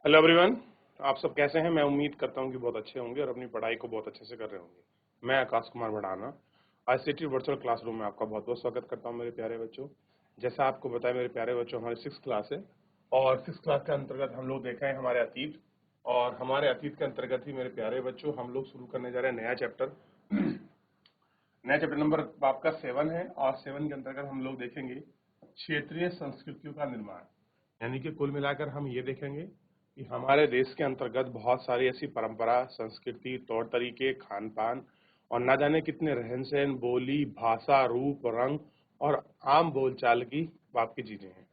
Hello everyone. आप सब कैसे हैं? मैं उम्मीद करता हूं कि बहुत अच्छे होंगे और अपनी पढ़ाई को बहुत अच्छे से कर रहे होंगे। मैं Akash Kumar Bhadana ICT virtual classroom में आपका बहुत बहुत स्वागत करता हूं मेरे प्यारे बच्चों। जैसा आपको बताया मेरे प्यारे बच्चों, हमारी 6th क्लास है और 6th क्लास के अंतर्गत हम लोग देख रहे हैं हमारे अतीत, और हमारे अतीत के अंतर्गत ही मेरे प्यारे बच्चों हम लोग शुरू करने जा रहे हैं नया चैप्टर। नया चैप्टर नंबर आपका 7 है और 7 के अंतर्गत हम लोग देखेंगे क्षेत्रीय संस्कृतियों का निर्माण। यानी कि कुल मिलाकर हम ये देखेंगे कि हमारे देश के अंतर्गत बहुत सारी ऐसी परंपरा, संस्कृति, तौर तरीके, खान पान और ना जाने कितने रहन सहन, बोली, भाषा, रूप, रंग और आम बोलचाल की बात की चीजें हैं।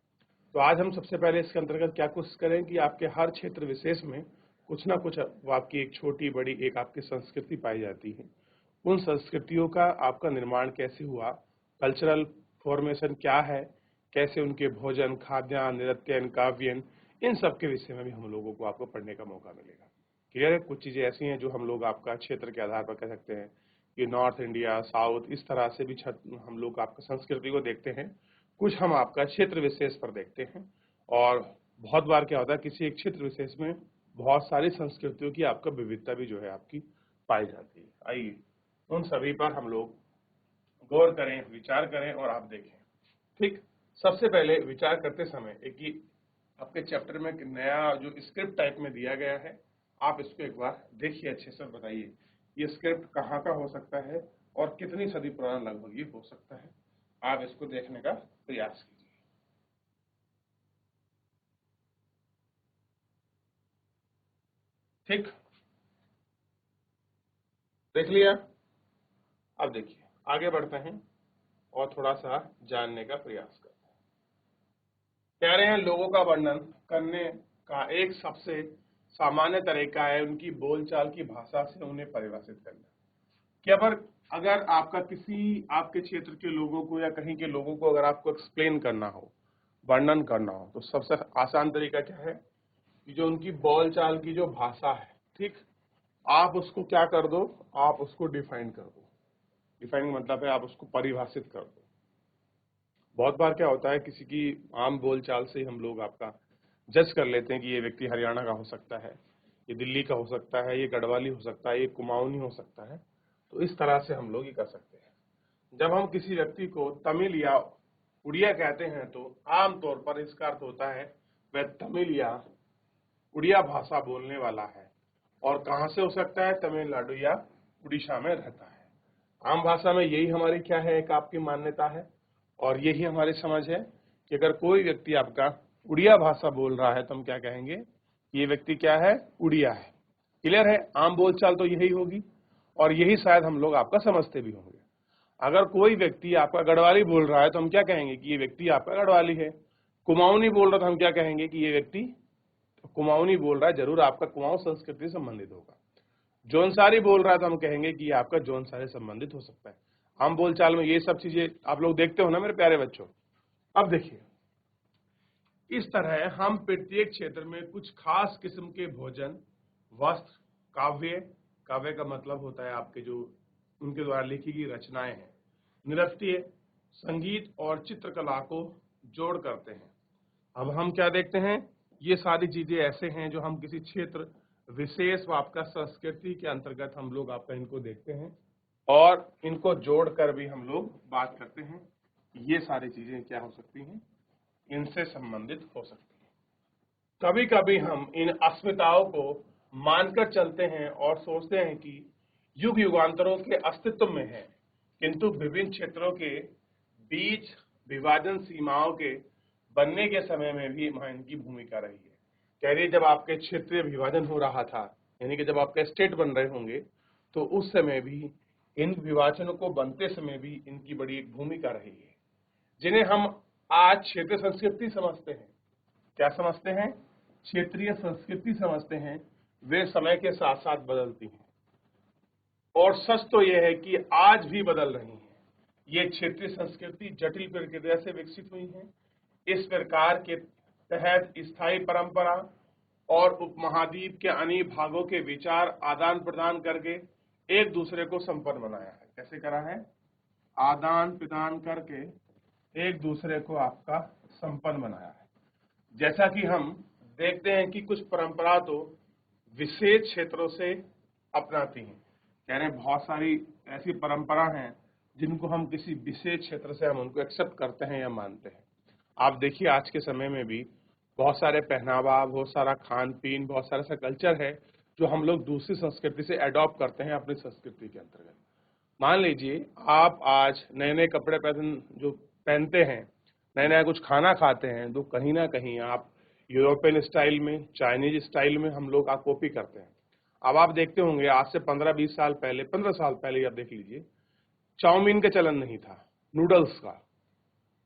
तो आज हम सबसे पहले इसके अंतर्गत क्या कोशिश करें कि आपके हर क्षेत्र विशेष में कुछ ना कुछ आपकी एक छोटी बड़ी एक आपकी संस्कृति पाई जाती है। उन संस्कृतियों का आपका निर्माण कैसे हुआ, कल्चरल फॉर्मेशन क्या है, कैसे उनके भोजन, खाद्यान्न, नृत्यन, काव्यन, इन सब के विषय में भी हम लोगों को आपको पढ़ने का मौका मिलेगा। क्लियर है? कुछ चीजें ऐसी हैं जो हम लोग आपका क्षेत्र के आधार पर कह सकते हैं कि नॉर्थ इंडिया, साउथ, इस तरह से भी हम लोग आपका संस्कृति को देखते हैं। कुछ हम आपका क्षेत्र विशेष पर देखते हैं और बहुत बार क्या होता है किसी एक क्षेत्र विशेष में बहुत सारी संस्कृतियों की आपका विविधता भी जो है आपकी पाई जाती है। आइए उन सभी पर हम लोग गौर करें, विचार करें और आप देखें। ठीक, सबसे पहले विचार करते समय एक ही आपके चैप्टर में एक नया जो स्क्रिप्ट टाइप में दिया गया है, आप इसको एक बार देखिए, अच्छे से बताइए ये स्क्रिप्ट कहाँ का हो सकता है और कितनी सदी पुराना लगभग ये हो सकता है। आप इसको देखने का प्रयास कीजिए। ठीक, देख लिया? अब देखिए आगे बढ़ते हैं और थोड़ा सा जानने का प्रयास करते हैं। कह रहे हैं लोगों का वर्णन करने का एक सबसे सामान्य तरीका है उनकी बोलचाल की भाषा से उन्हें परिभाषित करना। क्या पर अगर आपका किसी आपके क्षेत्र के लोगों को या कहीं के लोगों को अगर आपको एक्सप्लेन करना हो, वर्णन करना हो, तो सबसे आसान तरीका क्या है कि जो उनकी बोलचाल की जो भाषा है, ठीक, आप उसको क्या कर दो, आप उसको डिफाइन कर दो। डिफाइन मतलब है आप उसको परिभाषित कर दो। बहुत बार क्या होता है किसी की आम बोलचाल से हम लोग आपका जज कर लेते हैं कि ये व्यक्ति हरियाणा का हो सकता है, ये दिल्ली का हो सकता है, ये गढ़वाली हो सकता है, ये कुमाऊनी हो सकता है। तो इस तरह से हम लोग ये कर सकते हैं। जब हम किसी व्यक्ति को तमिल या उड़िया कहते हैं तो आमतौर पर इसका अर्थ होता है वह तमिल या उड़िया भाषा बोलने वाला है और कहाँ से हो सकता है, तमिलनाडु या उड़ीसा में रहता है। आम भाषा में यही हमारी क्या है, एक आपकी मान्यता है और यही हमारी समझ है कि अगर कोई व्यक्ति आपका उड़िया भाषा बोल रहा है तो हम क्या कहेंगे, ये व्यक्ति क्या है, उड़िया है। क्लियर है? आम बोलचाल तो यही होगी और यही शायद हम लोग आपका समझते भी होंगे। अगर कोई व्यक्ति आपका गढ़वाली बोल रहा है तो हम क्या कहेंगे कि ये व्यक्ति आपका गढ़वाली है। कुमाऊनी बोल रहा है तो हम क्या कहेंगे कि ये व्यक्ति कुमाऊनी बोल रहा है, जरूर आपका कुमाऊं संस्कृति से संबंधित होगा। जौनसारी बोल रहा है तो हम कहेंगे कि ये आपका जौनसारी संबंधित हो सकता है। आम बोलचाल में ये सब चीजें आप लोग देखते हो ना मेरे प्यारे बच्चों। अब देखिए, इस तरह हम प्रत्येक क्षेत्र में कुछ खास किस्म के भोजन, वस्त्र, काव्य, काव्य का मतलब होता है आपके जो उनके द्वारा लिखी गई रचनाएं हैं, नृत्य, संगीत और चित्रकला को जोड़ करते हैं। अब हम क्या देखते हैं, ये सारी चीजें ऐसे हैं जो हम किसी क्षेत्र विशेष व आपका संस्कृति के अंतर्गत हम लोग आपका इनको देखते हैं और इनको जोड़कर भी हम लोग बात करते हैं। ये सारी चीजें क्या हो सकती हैं, इनसे संबंधित हो सकती हैं। कभी कभी हम इन अस्मिताओं को मानकर चलते हैं और सोचते हैं कि युग युगांतरों के अस्तित्व में है, किंतु विभिन्न क्षेत्रों के बीच विभाजन सीमाओं के बनने के समय में भी वहां इनकी भूमिका रही है। कह रही जब आपके क्षेत्रीय विभाजन हो रहा था, यानी कि जब आपके स्टेट बन रहे होंगे, तो उस समय भी इन विभाजनों को बनते समय भी इनकी बड़ी एक भूमिका रही है, जिन्हें हम आज क्षेत्रीय संस्कृति समझते हैं। क्या समझते हैं? क्षेत्रीय संस्कृति समझते हैं। वे समय के साथ साथ बदलती हैं और सच तो यह है कि आज भी बदल रही हैं। ये क्षेत्रीय संस्कृति जटिल प्रक्रिया से विकसित हुई हैं। इस प्रकार के तहत स्थायी परंपरा और उपमहाद्वीप के अनेक भागों के विचार आदान प्रदान करके एक दूसरे को संपन्न बनाया है। कैसे करा है? आदान प्रदान करके एक दूसरे को आपका संपन्न बनाया है। जैसा कि हम देखते हैं कि कुछ परंपरा तो विशेष क्षेत्रों से अपनाती हैं। कह रहे हैं बहुत सारी ऐसी परंपरा हैं जिनको हम किसी विशेष क्षेत्र से हम उनको एक्सेप्ट करते हैं या मानते हैं। आप देखिए आज के समय में भी बहुत सारे पहनावा, बहुत सारा खान पीन, बहुत सारा ऐसा कल्चर है जो हम लोग दूसरी संस्कृति से अडॉप्ट करते हैं अपनी संस्कृति के अंतर्गत। मान लीजिए आप आज नए नए कपड़े पहनते हैं, नया नया कुछ खाना खाते हैं, तो कहीं ना कहीं आप यूरोपियन स्टाइल में, चाइनीज स्टाइल में हम लोग आप कॉपी करते हैं। अब आप देखते होंगे आज से 15-20 साल पहले, 15 साल पहले आप देख लीजिए, चाउमीन का चलन नहीं था, नूडल्स का,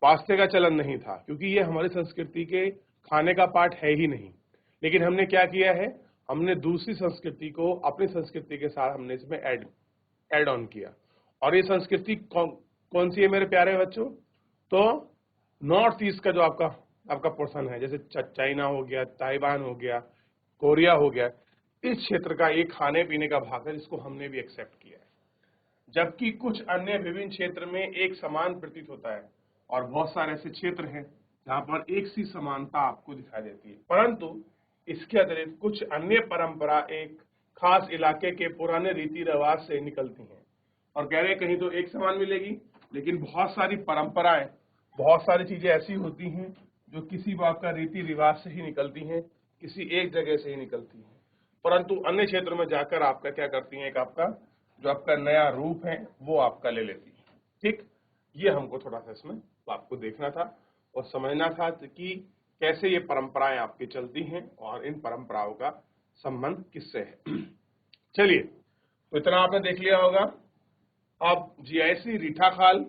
पास्ते का चलन नहीं था, क्योंकि ये हमारी संस्कृति के खाने का पार्ट है ही नहीं। लेकिन हमने क्या किया है, हमने दूसरी संस्कृति को अपनी संस्कृति के साथ हमने इसमें ऐड ऑन किया। और ये संस्कृति कौन सी है मेरे प्यारे बच्चों? तो नॉर्थ ईस्ट का जो आपका पोर्शन है, जैसे चाइना हो गया, ताइवान हो गया, कोरिया हो गया, इस क्षेत्र का एक खाने पीने का भाग है जिसको हमने भी एक्सेप्ट किया है। जबकि कुछ अन्य विभिन्न क्षेत्र में एक समान प्रतीत होता है और बहुत सारे ऐसे क्षेत्र हैं जहां पर एक सी समानता आपको दिखाई देती है, परंतु इसके अतिरिक्त कुछ अन्य परंपरा एक खास इलाके के पुराने रीति रिवाज से निकलती हैं। और कह रहे हैं कहीं तो एक समान मिलेगी, लेकिन बहुत सारी परंपराएं, बहुत सारी चीजें ऐसी होती हैं जो किसी बात का रीति रिवाज से ही निकलती हैं, किसी एक जगह से ही निकलती हैं, परंतु अन्य क्षेत्रों में जाकर आपका क्या करती हैं, एक आपका जो आपका नया रूप है वो आपका ले लेती है। ठीक, ये हमको थोड़ा सा इसमें आपको देखना था और समझना था कि कैसे ये परंपराएं आपकी चलती हैं और इन परंपराओं का संबंध किससे है। चलिए, तो इतना आपने देख लिया होगा। अब जीआईसी रीठा खाल,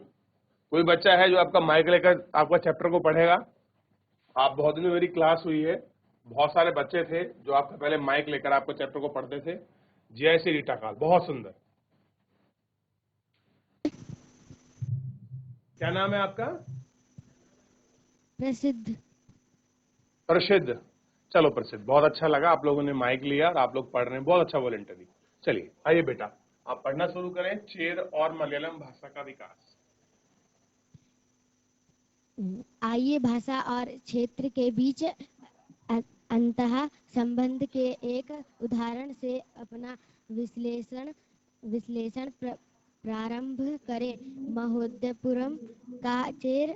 कोई बच्चा है जो आपका माइक लेकर आपका चैप्टर को पढ़ेगा? आप बहुत दिन में मेरी क्लास हुई है, बहुत सारे बच्चे थे जो आपका पहले माइक लेकर आपको चैप्टर को पढ़ते थे। जीआईसी रीठा खाल, बहुत सुंदर। क्या नाम है आपका? प्रसिद्ध। प्रसिद्ध, चलो प्रसिद्ध, बहुत अच्छा लगा आप लोगों ने माइक लिया और आप लोग पढ़ रहे हैं, बहुत अच्छा वॉलंटरी। चलिए आइए बेटा, आप पढ़ना शुरू करें। चेर और मलयालम भाषा का विकास। आइए भाषा और क्षेत्र के बीच अंतः संबंध के एक उदाहरण से अपना विश्लेषण प्रारंभ करें। महोदयपुरम का चेर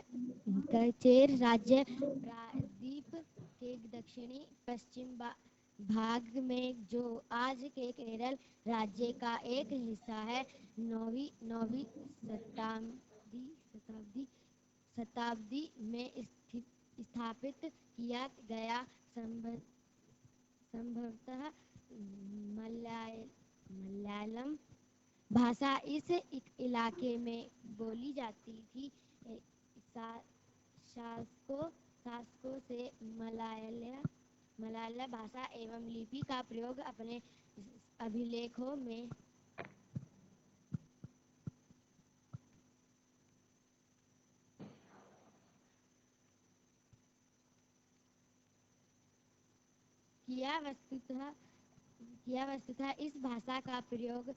राज्य प्रायद्वीप के दक्षिणी पश्चिम भाग में, जो आज के केरल राज्य का एक हिस्सा है, नौवीं शताब्दी में स्थापित किया गया। संभवतः मलयालम भाषा इस इलाके में बोली जाती थी। शासकों से मलयालम भाषा एवं लिपि का प्रयोग अपने अभिलेखों में किया। वस्तुतः इस भाषा का प्रयोग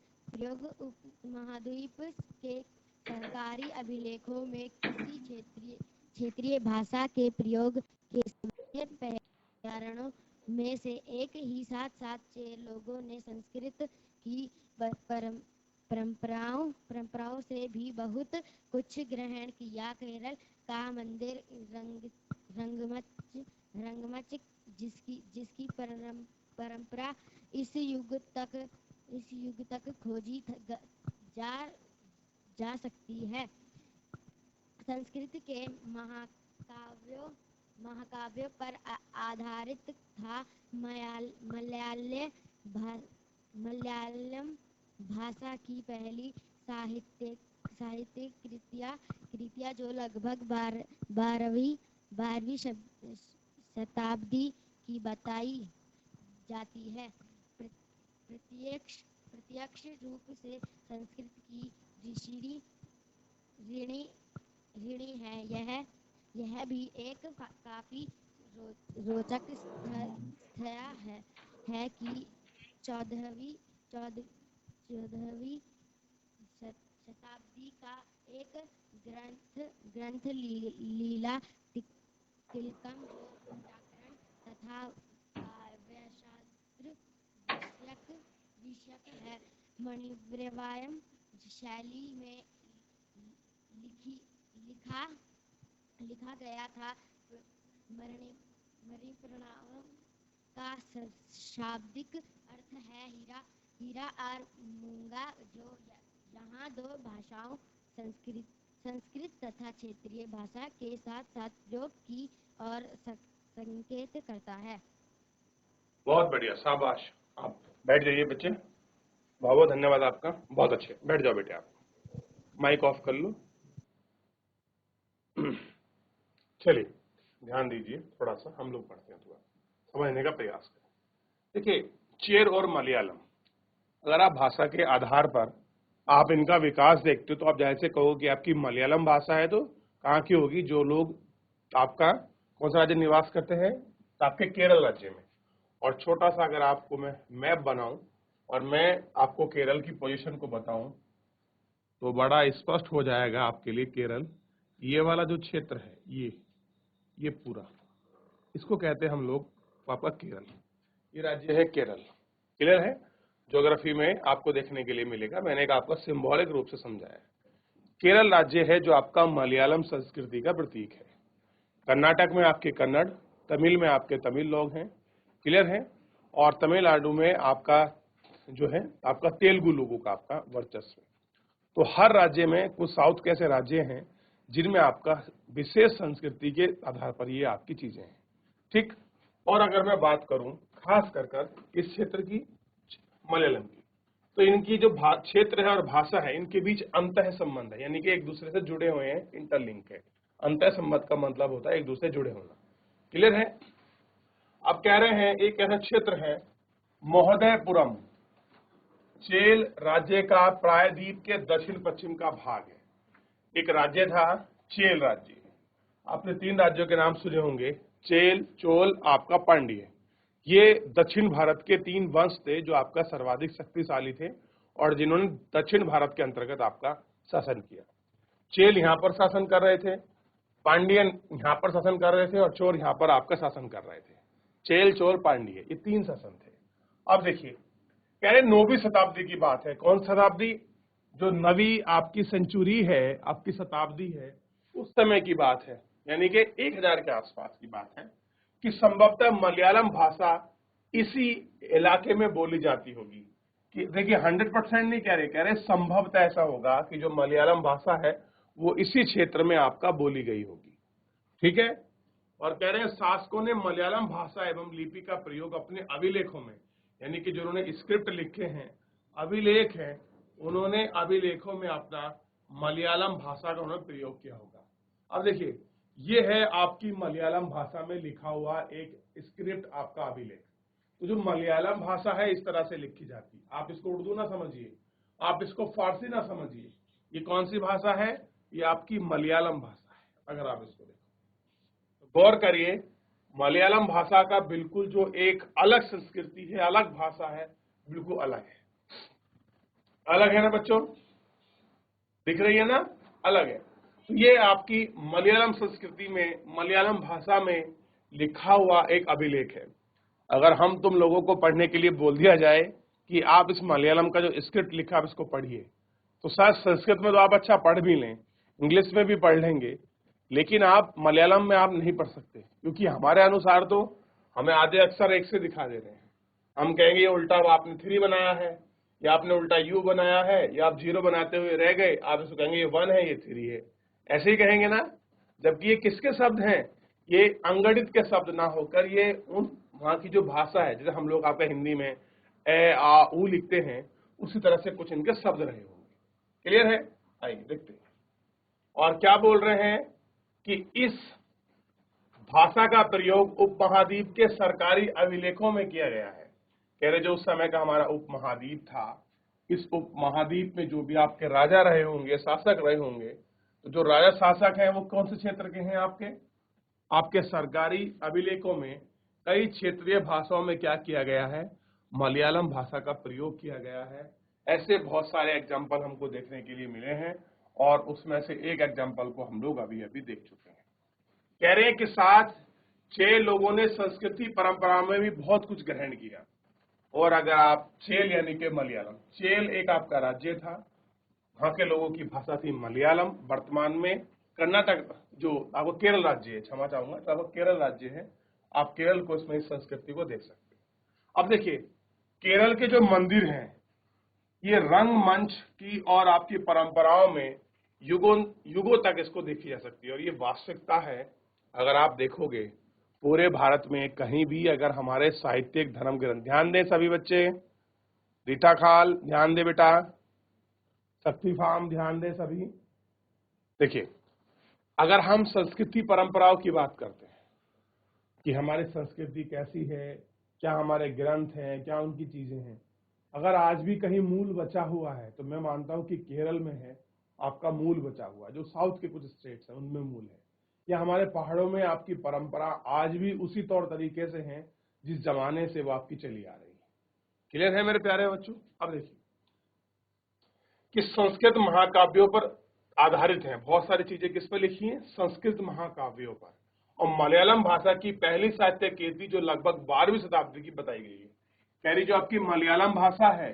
उपमहाद्वीप के सरकारी अभिलेखों में किसी क्षेत्रीय भाषा के प्रयोग के समय कारणों में से एक ही साथ चेर लोगों ने संस्कृत की परंपराओं से भी बहुत कुछ ग्रहण किया। केरल का मंदिर रंगमंच जिसकी परंपरा इस युग तक खोजी जा सकती है, संस्कृत के महाकाव्यों पर आधारित था। मलयालम भाषा की पहली साहित्यिक कृतियां जो लगभग 12वीं शताब्दी की बताई जाती है, प्रत्यक्ष रूप से संस्कृत की ऋणी है। यह भी एक काफी रोचक तथ्य है कि 14वीं शताब्दी का एक ग्रंथ लीला तिलकम, जो व्याकरण तथा विषयक है। मणिव्यवायम शैली में लिखा गया था। मणिप्रणाम का शाब्दिक अर्थ है हीरा। हीरा और मूंगा, जो यहाँ दो भाषाओं संस्कृत तथा क्षेत्रीय भाषा के साथ साथ प्रयोग की और संकेत करता है। बहुत बढ़िया, शाबाश। आप बैठ जाइए बच्चे। बहुत बहुत धन्यवाद आपका, बहुत अच्छे। बैठ जाओ बेटे, आप माइक ऑफ कर लो। चलिए ध्यान दीजिए, थोड़ा सा हम लोग पढ़ते हैं, थोड़ा समझने का प्रयास करें। देखिए, चेर और मलयालम, अगर आप भाषा के आधार पर आप इनका विकास देखते हो तो आप जाहिर से कहोगे कि आपकी मलयालम भाषा है तो कहाँ की होगी? जो लोग आपका कौन सा राज्य निवास करते हैं? तो आपके केरल राज्य में। और छोटा सा अगर आपको मैं मैप बनाऊं और मैं आपको केरल की पोजीशन को बताऊं तो बड़ा स्पष्ट हो जाएगा आपके लिए। केरल, ये वाला जो क्षेत्र है, ये पूरा, इसको कहते हैं हम लोग पापा केरल। ये राज्य है केरल। क्लियर है? ज्योग्राफी में आपको देखने के लिए मिलेगा, मैंने एक आपको सिंबॉलिक रूप से समझाया। केरल राज्य है जो आपका मलयालम संस्कृति का प्रतीक है। कर्नाटक में आपके कन्नड़, तमिल में आपके तमिल लोग हैं। क्लियर है? और तमिलनाडु में आपका जो है आपका तेलुगु लोगों का आपका वर्चस्व। तो हर राज्य में कुछ साउथ के ऐसे राज्य हैं जिनमें आपका विशेष संस्कृति के आधार पर ये आपकी चीजें हैं। ठीक। और अगर मैं बात करूं खास कर इस क्षेत्र की, मलयालम की, तो इनकी जो क्षेत्र है और भाषा है, इनके बीच अंतः संबंध है, यानी कि एक दूसरे से जुड़े हुए हैं, इंटरलिंक है। अंतः संबंध का मतलब होता है एक दूसरे से जुड़े होना। क्लियर है? अब कह रहे हैं एक ऐसा क्षेत्र है महोदयपुरम, चेल राज्य का प्रायद्वीप के दक्षिण पश्चिम का भाग है। एक राज्य था चेल राज्य। आपने 3 राज्यों के नाम सुने होंगे, चेल, चोल, आपका पांड्य। ये दक्षिण भारत के 3 वंश थे जो आपका सर्वाधिक शक्तिशाली थे और जिन्होंने दक्षिण भारत के अंतर्गत आपका शासन किया। चेल यहाँ पर शासन कर रहे थे, पांड्यन यहाँ पर शासन कर रहे थे और चोल यहाँ पर आपका शासन कर रहे थे। चेल, चोल, पांड्य, ये 3 शासन थे। अब देखिए, कह रहे 9वीं शताब्दी की बात है। कौन शताब्दी? जो नवी आपकी सेंचुरी है, आपकी शताब्दी है, उस समय की बात है, यानी कि 1000 के आसपास की बात है कि संभवतः मलयालम भाषा इसी इलाके में बोली जाती होगी। कि देखिए 100% नहीं कह रहे संभवतः ऐसा होगा कि जो मलयालम भाषा है वो इसी क्षेत्र में आपका बोली गई होगी। ठीक है? और कह रहे हैं शासकों ने मलयालम भाषा एवं लिपि का प्रयोग अपने अभिलेखों में, यानी कि जो उन्होंने स्क्रिप्ट लिखे हैं, अभिलेख हैं, उन्होंने अभिलेखों में अपना मलयालम भाषा का उन्होंने प्रयोग किया होगा। अब देखिए, ये है आपकी मलयालम भाषा में लिखा हुआ एक स्क्रिप्ट, आपका अभिलेख। तो जो मलयालम भाषा है इस तरह से लिखी जाती है। आप इसको उर्दू ना समझिए, आप इसको फारसी ना समझिए। ये कौन सी भाषा है? ये आपकी मलयालम भाषा है। अगर आप इसको देखो तो गौर करिए, मलयालम भाषा का बिल्कुल जो एक अलग संस्कृति है, अलग भाषा है, बिल्कुल अलग है। अलग है ना बच्चों? दिख रही है ना? अलग है। तो ये आपकी मलयालम संस्कृति में, मलयालम भाषा में लिखा हुआ एक अभिलेख है। अगर हम तुम लोगों को पढ़ने के लिए बोल दिया जाए कि आप इस मलयालम का जो स्क्रिप्ट लिखा है आप इसको पढ़िए, तो शायद संस्कृत में तो आप अच्छा पढ़ भी लें, इंग्लिश में भी पढ़ लेंगे, लेकिन आप मलयालम में आप नहीं पढ़ सकते, क्योंकि हमारे अनुसार तो हमें आधे अक्षर एक से दिखा दे रहे हैं। हम कहेंगे ये उल्टा आपने 3 बनाया है, या आपने उल्टा यू बनाया है, या आप 0 बनाते हुए रह गए, आप इसको कहेंगे ये 1 है, ये 3 है, ऐसे ही कहेंगे ना। जबकि ये किसके शब्द हैं? ये अंगणित के शब्द ना होकर ये उन वहां की जो भाषा है, जैसे हम लोग आपका हिंदी में ए आ उ लिखते हैं, उसी तरह से कुछ इनके शब्द रहे होंगे। क्लियर है? आइए देखते हैं। और क्या बोल रहे हैं कि इस भाषा का प्रयोग उपमहाद्वीप के सरकारी अभिलेखों में किया गया है। कह रहे जो उस समय का हमारा उपमहाद्वीप था, इस उपमहाद्वीप में जो भी आपके राजा रहे होंगे, शासक रहे होंगे, तो जो राजा शासक हैं वो कौन से क्षेत्र के हैं? आपके सरकारी अभिलेखों में कई क्षेत्रीय भाषाओं में क्या किया गया है? मलयालम भाषा का प्रयोग किया गया है। ऐसे बहुत सारे एग्जाम्पल हमको देखने के लिए मिले हैं और उसमें से एक एग्जाम्पल को हम लोग अभी अभी देख चुके हैं। कह रहे हैं कि साथ 6 लोगों ने संस्कृति परंपरा में भी बहुत कुछ ग्रहण किया। और अगर आप चेल यानी कि मलयालम, चेल एक आपका राज्य था, वहां के लोगों की भाषा थी मलयालम। वर्तमान में कर्नाटक जो आपको केरल राज्य है, क्षमा चाहूंगा, तो आपको केरल राज्य है, आप केरल को इसमें इस संस्कृति को देख सकते हैं। अब देखिए केरल के जो मंदिर हैं ये रंगमंच की और आपकी परंपराओं में युगों युगों तक इसको देखी जा सकती है, और ये वास्तविकता है। अगर आप देखोगे पूरे भारत में कहीं भी अगर हमारे साहित्यिक धर्म ग्रंथ, ध्यान दें सभी बच्चे, रीटा खाल ध्यान दे बेटा, शक्ति फार्म ध्यान दें सभी। देखिए अगर हम संस्कृति परंपराओं की बात करते हैं कि हमारी संस्कृति कैसी है, क्या हमारे ग्रंथ हैं, क्या उनकी चीजें हैं, अगर आज भी कहीं मूल बचा हुआ है तो मैं मानता हूं कि केरल में है आपका मूल बचा हुआ, जो साउथ के कुछ स्टेट्स हैं उनमें मूल है, या हमारे पहाड़ों में आपकी परंपरा आज भी उसी तौर तरीके से है जिस जमाने से वो आपकी चली आ रही है। क्लियर है मेरे प्यारे बच्चों? अब देखिए कि संस्कृत महाकाव्यों पर आधारित है, बहुत सारी चीजें किस पर लिखी हैं? संस्कृत महाकाव्यों पर। और मलयालम भाषा की पहली साहित्य कीर्ति जो लगभग 12वीं शताब्दी की बताई गई है। कह रही जो आपकी मलयालम भाषा है,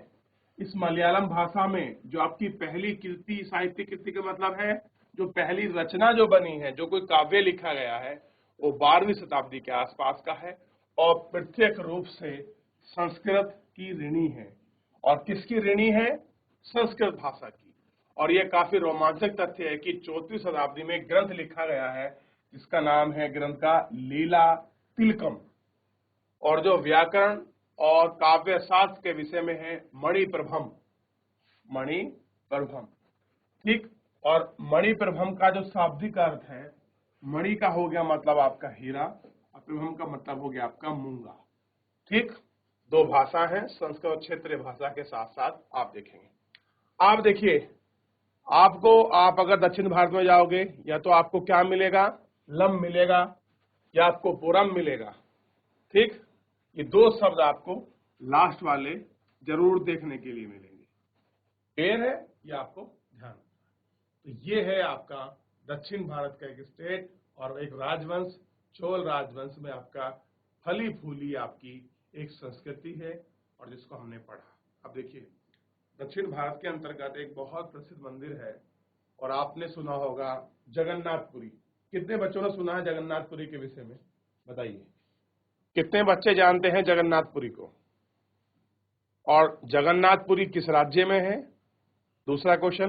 इस मलयालम भाषा में जो आपकी पहली कीर्ति, साहित्य कीर्ति का मतलब है जो पहली रचना जो बनी है, जो कोई काव्य लिखा गया है, वो 12वीं शताब्दी के आसपास का है और प्रत्यक्ष रूप से संस्कृत की ऋणी है। और किसकी ऋणी है? संस्कृत भाषा की। और यह काफी रोमांचक तथ्य है कि 4वीं शताब्दी में ग्रंथ लिखा गया है जिसका नाम है ग्रंथ का लीला तिलकम, और जो व्याकरण और काव्य शास्त्र के विषय में है मणिप्रभम, मणिप्रभम, ठीक। और मणिप्रभम का जो शाब्दिक अर्थ है, मणि का हो गया मतलब आपका हीरा और प्रभम का मतलब हो गया आपका मूंगा, ठीक। दो भाषा है, संस्कृत और क्षेत्रीय भाषा के साथ साथ आप देखेंगे। आप देखिए आपको, आप अगर दक्षिण भारत में जाओगे या तो आपको क्या मिलेगा? लम मिलेगा या आपको पुरम मिलेगा, ठीक। ये दो शब्द आपको लास्ट वाले जरूर देखने के लिए मिलेंगे। क्लियर है? ये आपको ध्यान रखना है। तो ये है आपका दक्षिण भारत का एक स्टेट और एक राजवंश, चोल राजवंश में आपका फली फूली आपकी एक संस्कृति है और जिसको हमने पढ़ा। अब देखिए दक्षिण भारत के अंतर्गत एक बहुत प्रसिद्ध मंदिर है और आपने सुना होगा जगन्नाथपुरी। कितने बच्चों ने सुना है जगन्नाथपुरी के विषय में? बताइए कितने बच्चे जानते हैं जगन्नाथपुरी को? और जगन्नाथपुरी किस राज्य में है? दूसरा क्वेश्चन,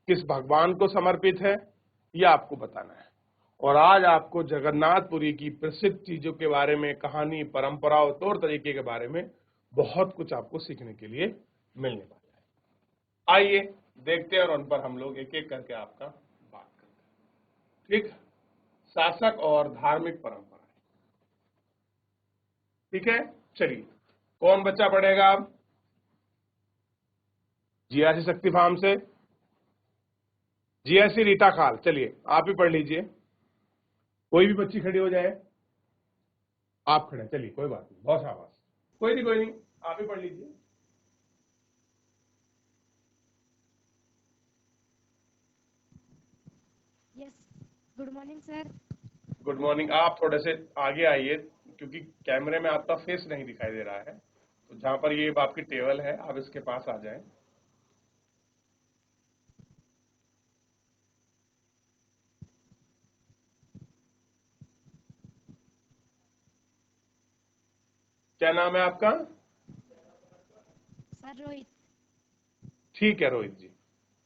किस भगवान को समर्पित है? यह आपको बताना है। और आज आपको जगन्नाथपुरी की प्रसिद्ध चीजों के बारे में, कहानी, परंपराओं, तौर तरीके के बारे में बहुत कुछ आपको सीखने के लिए मिलने वाला है। आइए देखते हैं और उन पर हम लोग एक एक करके आपका बात करते हैं, ठीक। शासक और धार्मिक परंपराएं, ठीक है। चलिए कौन बच्चा पढ़ेगा? आप जीआरसी शक्ति फार्म से जीआरसी रीटा खाल, चलिए आप ही पढ़ लीजिए। कोई भी बच्ची खड़ी हो जाए, आप खड़े, चलिए कोई बात नहीं, बहुत शाबाश। कोई नहीं, आप ही पढ़ लीजिए। Yes, good morning sir. Good morning. आप थोड़े से आगे आइए क्योंकि कैमरे में आपका फेस नहीं दिखाई दे रहा है, तो जहां पर ये आपकी टेबल है आप इसके पास आ जाएं। क्या नाम है आपका? सर रोहित। ठीक है रोहित जी।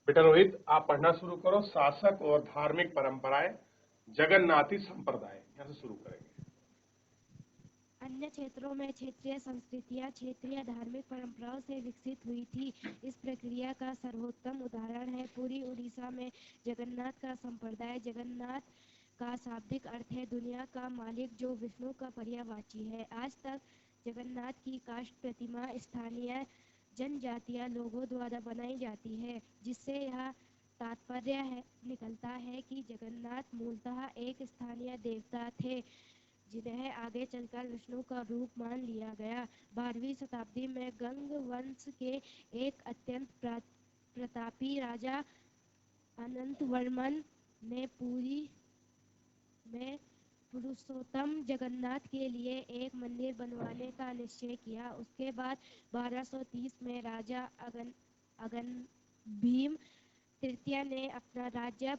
बेटा रोहित आप पढ़ना शुरू करो। शासक और धार्मिक परंपराएं, जगन्नाथी संप्रदाय, यहां से शुरू करेंगे। अन्य क्षेत्रों में क्षेत्रीय संस्कृतियां क्षेत्रीय धार्मिक परंपराओं से विकसित हुई थी। इस प्रक्रिया का सर्वोत्तम उदाहरण है पूरी उड़ीसा में जगन्नाथ का संप्रदाय। जगन्नाथ का शाब्दिक अर्थ है दुनिया का मालिक, जो विष्णु का पर्यायवाची है। आज तक जगन्नाथ की काष्ठ प्रतिमा स्थानीय जनजातीय लोगों द्वारा बनाई जाती है, जिससे यह तात्पर्य निकलता है कि जगन्नाथ मूलतः एक स्थानीय देवता थे, जिन्हें आगे चलकर विष्णु का रूप मान लिया गया। 12वीं शताब्दी में गंग वंश के एक अत्यंत प्रतापी राजा अनंतवर्मन ने पुरी में पुरुषोत्तम जगन्नाथ के लिए एक मंदिर बनवाने का निश्चय किया। उसके बाद 1230 में राजा अगन भीम तृतीय ने अपना राज्य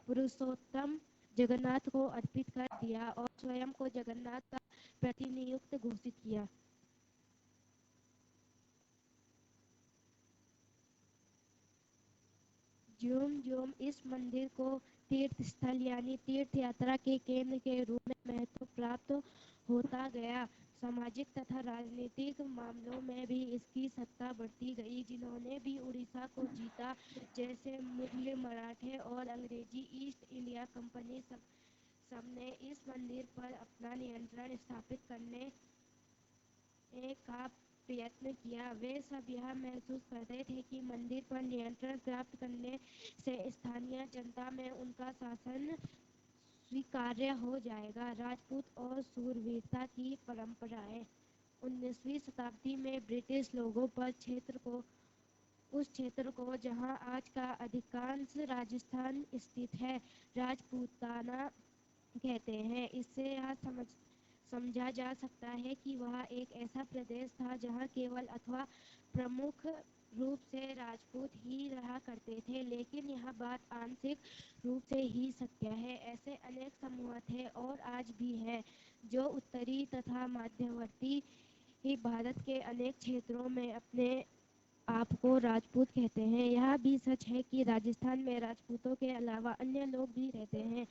पुरुषोत्तम जगन्नाथ को अर्पित कर दिया और स्वयं को जगन्नाथ का प्रतिनियुक्त घोषित किया। ज्यों इस मंदिर को तीर्थ स्थल यानी तीर्थ यात्रा के केंद्र के रूप में महत्व प्राप्त होता गया, सामाजिक तथा राजनीतिक मामलों में भी इसकी सत्ता बढ़ती गई। जिन्होंने भी उड़ीसा को जीता, जैसे मुगल, मराठे और अंग्रेजी ईस्ट इंडिया कंपनी, सबने इस मंदिर पर अपना नियंत्रण स्थापित करने का प्रयत्न किया। वे सब यह महसूस करते थे कि मंदिर पर नियंत्रण प्राप्त करने से स्थानीय जनता में उनका शासन स्वीकार्य हो जाएगा। राजपूत और शूरवीरता की परंपराएं। 19वीं शताब्दी में ब्रिटिश लोगों पर उस क्षेत्र को जहां आज का अधिकांश राजस्थान स्थित है, राजपूताना कहते हैं। इससे यह समझा जा सकता है कि वह एक ऐसा प्रदेश था जहां केवल अथवा प्रमुख रूप से राजपूत ही रहा करते थे, लेकिन यह बात आंशिक रूप से ही सत्य है। ऐसे अनेक समूह थे और आज भी हैं जो उत्तरी तथा मध्यवर्ती भारत के अनेक क्षेत्रों में अपने आप को राजपूत कहते हैं। यह भी सच है कि राजस्थान में राजपूतों के अलावा अन्य लोग भी रहते हैं,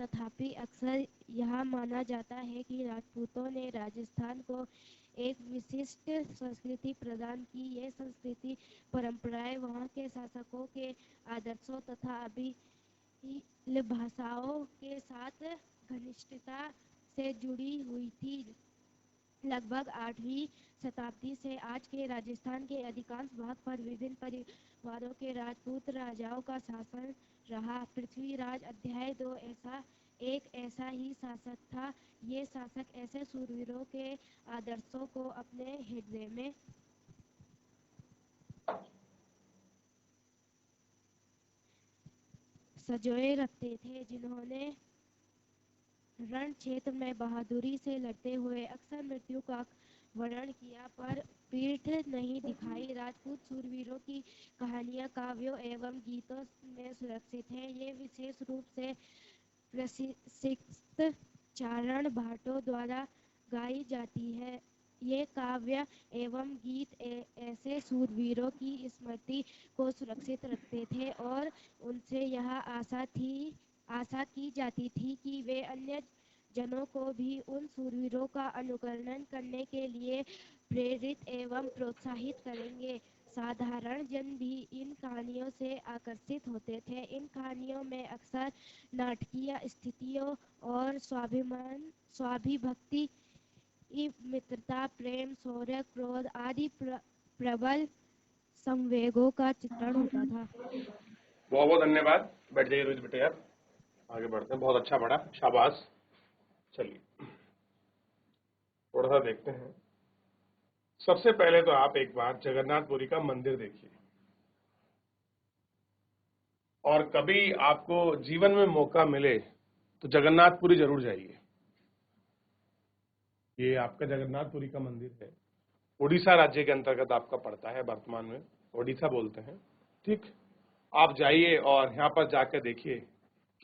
तथापि अक्सर यह माना जाता है कि राजपूतों ने राजस्थान को एक विशिष्ट संस्कृति प्रदान की। ये संस्कृति परंपराएं वहां के शासकों के आदर्शों तथा अभिलाषाओं के साथ घनिष्ठता से जुड़ी हुई थी। लगभग 8वीं शताब्दी से आज के राजस्थान के अधिकांश भाग पर विभिन्न परिवारों के राजपूत राजाओं का शासन रहा। पृथ्वीराज अध्याय 2 एक ऐसा ही शासक था। ये शासक ऐसे शूरवीरों के आदर्शों को अपने हृदय में सजोए रखते थे, जिन्होंने रण क्षेत्र में बहादुरी से लड़ते हुए अक्सर मृत्यु का वर्ण किया पर पीठ नहीं दिखाई। राजपूत शूरवीरों की कहानियां काव्यों एवं गीतों में सुरक्षित हैं। ये विशेष रूप से प्रशिक्षित चारण भाटों द्वारा गाई जाती है। ये काव्य एवं गीत ऐसे शूरवीरों की स्मृति को सुरक्षित रखते थे और उनसे यह आशा की जाती थी कि वे अन्य जनों को भी उन शूरवीरों का अनुकरण करने के लिए प्रेरित एवं प्रोत्साहित करेंगे। साधारण जन भी इन कहानियों से आकर्षित होते थे। इन कहानियों में अक्सर नाटकीय स्थितियों और स्वाभिभक्ति, मित्रता, प्रेम, शौर्य, क्रोध आदि प्रबल संवेगों का चित्रण होता था। बहुत बहुत धन्यवाद। बैठ जाइए रोहित बेटे, यार आगे बढ़ते हैं। बहुत अच्छा पढ़ा, शाबाश। चलिए थोड़ा सा देखते हैं। सबसे पहले तो आप एक बार जगन्नाथपुरी का मंदिर देखिए, और कभी आपको जीवन में मौका मिले तो जगन्नाथपुरी जरूर जाइए। ये आपका जगन्नाथपुरी का मंदिर है, उड़ीसा राज्य के अंतर्गत आपका पड़ता है। वर्तमान में ओडिशा बोलते हैं, ठीक। आप जाइए और यहाँ पर जाकर देखिए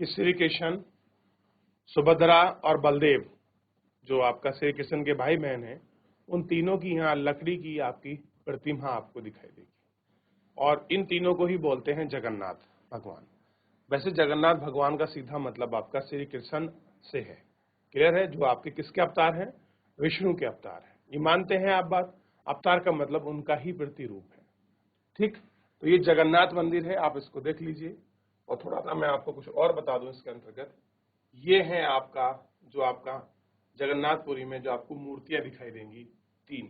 कि श्री कृष्ण, सुभद्रा और बलदेव, जो आपका श्री कृष्ण के भाई बहन हैं, उन तीनों की यहाँ लकड़ी की आपकी प्रतिमा आपको दिखाई देगी, और इन तीनों को ही बोलते हैं जगन्नाथ भगवान। वैसे जगन्नाथ भगवान का सीधा मतलब आपका श्री कृष्ण से है। क्लियर है? जो आपके किसके अवतार हैं? विष्णु के अवतार हैं। ये मानते हैं आप बात? अवतार का मतलब उनका ही प्रतिरूप है, ठीक। तो ये जगन्नाथ मंदिर है, आप इसको देख लीजिए। और थोड़ा सा मैं आपको कुछ और बता दूं इसके अंतर्गत। ये है आपका जो आपका जगन्नाथपुरी में जो आपको मूर्तियां दिखाई देंगी, 3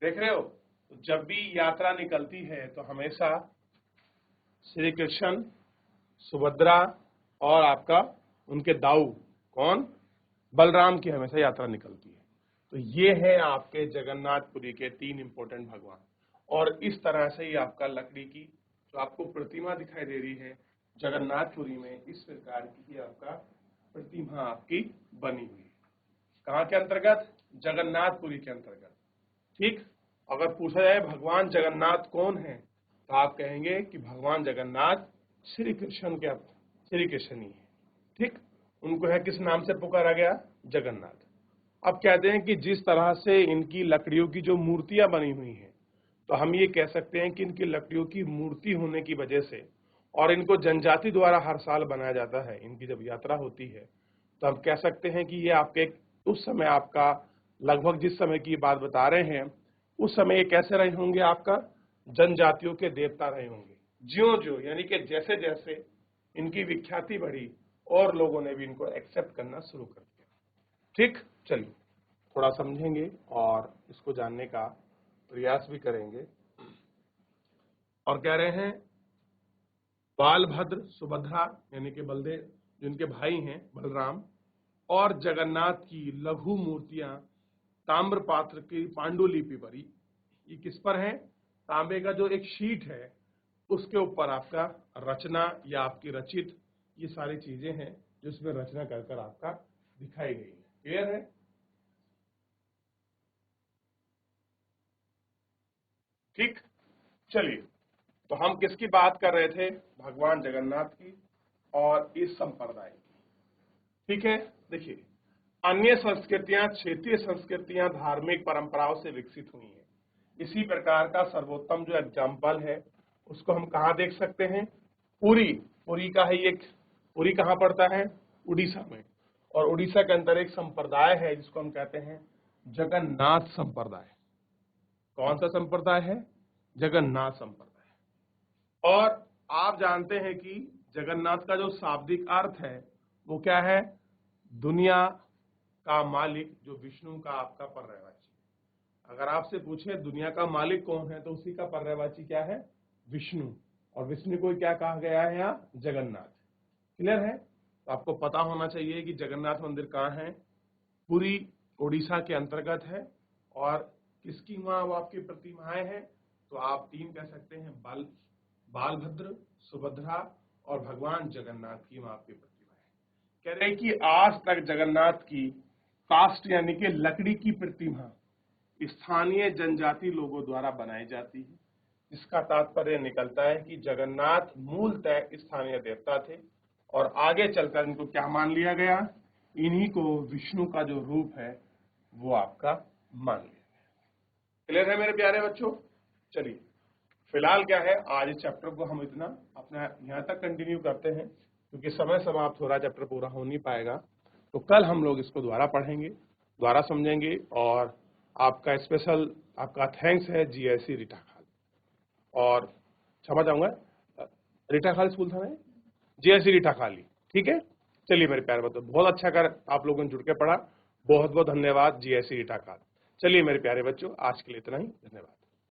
देख रहे हो। तो जब भी यात्रा निकलती है तो हमेशा श्री कृष्ण, सुभद्रा और आपका उनके दाऊ कौन, बलराम की हमेशा यात्रा निकलती है। तो ये है आपके जगन्नाथपुरी के 3 इंपॉर्टेंट भगवान। और इस तरह से ही आपका लकड़ी की जो आपको प्रतिमा दिखाई दे रही है जगन्नाथपुरी में, इस प्रकार की आपका प्रतिमा आपकी बनी हुई है। कहाँ के अंतर्गत? जगन्नाथपुरी के अंतर्गत। ठीक। अगर पूछा जाए भगवान जगन्नाथ कौन है, तो आप कहेंगे कि भगवान जगन्नाथ श्री कृष्ण ही है। ठीक। उनको है किस नाम से पुकारा गया? जगन्नाथ। अब कहते हैं कि जिस तरह से इनकी लकड़ियों की जो मूर्तियां बनी हुई हैं, तो हम ये कह सकते हैं कि इनकी लकड़ियों की मूर्ति होने की वजह से, और इनको जनजाति द्वारा हर साल बनाया जाता है, इनकी जब यात्रा होती है, तो हम कह सकते हैं कि ये आपके उस समय आपका लगभग जिस समय की बात बता रहे हैं, उस समय ये कैसे रहे होंगे? आपका जनजातियों के देवता रहे होंगे। ज्यो ज्यो यानी कि जैसे जैसे इनकी विख्याति बढ़ी और लोगों ने भी इनको एक्सेप्ट करना शुरू कर दिया। ठीक। चलिए थोड़ा समझेंगे और इसको जानने का प्रयास भी करेंगे। और कह रहे हैं बालभद्र सुभद्रा यानी कि बलदेव जिनके भाई हैं बलराम, और जगन्नाथ की लघु मूर्तियां ताम्र पात्र की पांडुलिपि पर, ये किस पर है? तांबे का जो एक शीट है उसके ऊपर आपका रचना या आपकी रचित ये सारी चीजें हैं जो इसमें रचना कर कर आपका दिखाई गई है। क्लियर है? ठीक। चलिए, तो हम किसकी बात कर रहे थे? भगवान जगन्नाथ की और इस संप्रदाय की। ठीक है। देखिए, अन्य संस्कृतियां, क्षेत्रीय संस्कृतियां धार्मिक परंपराओं से विकसित हुई हैं। इसी प्रकार का सर्वोत्तम जो एग्जाम्पल है उसको हम कहाँ देख सकते हैं? पुरी का है। एक पुरी कहाँ पड़ता है? उड़ीसा में। और उड़ीसा के अंदर एक संप्रदाय है जिसको हम कहते हैं जगन्नाथ संप्रदाय। कौन सा संप्रदाय है? जगन्नाथ संप्रदाय। और आप जानते हैं कि जगन्नाथ का जो शाब्दिक अर्थ है वो क्या है? दुनिया का मालिक, जो विष्णु का आपका पर्यवाची। अगर आपसे पूछे दुनिया का मालिक कौन है, तो उसी का पर्यवाची क्या है? विष्णु। और विष्णु को क्या कहा गया है यहाँ? जगन्नाथ। क्लियर है? तो आपको पता होना चाहिए कि जगन्नाथ मंदिर कहाँ है? पुरी उड़ीसा के अंतर्गत है। और किसकी वहां आपकी प्रतिमाएं हैं? तो आप तीन कह सकते हैं, बालभद्र, सुभद्रा और भगवान जगन्नाथ की वहां आपकी प्रतिमाएं। कह रहे हैं कि आज तक जगन्नाथ की कास्ट यानी कि लकड़ी की प्रतिमा स्थानीय जनजाति लोगों द्वारा बनाई जाती है। इसका तात्पर्य निकलता है कि जगन्नाथ मूलतः स्थानीय देवता थे और आगे चलकर इनको क्या मान लिया गया? इन्हीं को विष्णु का जो रूप है वो आपका मान लिया गया। क्लियर है मेरे प्यारे बच्चों? चलिए, फिलहाल क्या है, आज इस चैप्टर को हम इतना अपना यहाँ तक कंटिन्यू करते हैं क्योंकि समय समाप्त हो रहा, चैप्टर पूरा हो नहीं पाएगा। तो कल हम लोग इसको दोबारा पढ़ेंगे, दोबारा समझेंगे। और आपका स्पेशल आपका थैंक्स है जीआईसी रीटा खाल, और क्षमा चाहूंगा रीटा खाल स्कूल था नहीं, जीआईसी रीटा खाली। ठीक है। चलिए मेरे प्यारे बच्चों, बहुत अच्छा कर आप लोगों ने जुड़ के पढ़ा। बहुत बहुत धन्यवाद जीआईसी रीटा खाल। चलिए मेरे प्यारे बच्चों, आज के लिए इतना ही। धन्यवाद।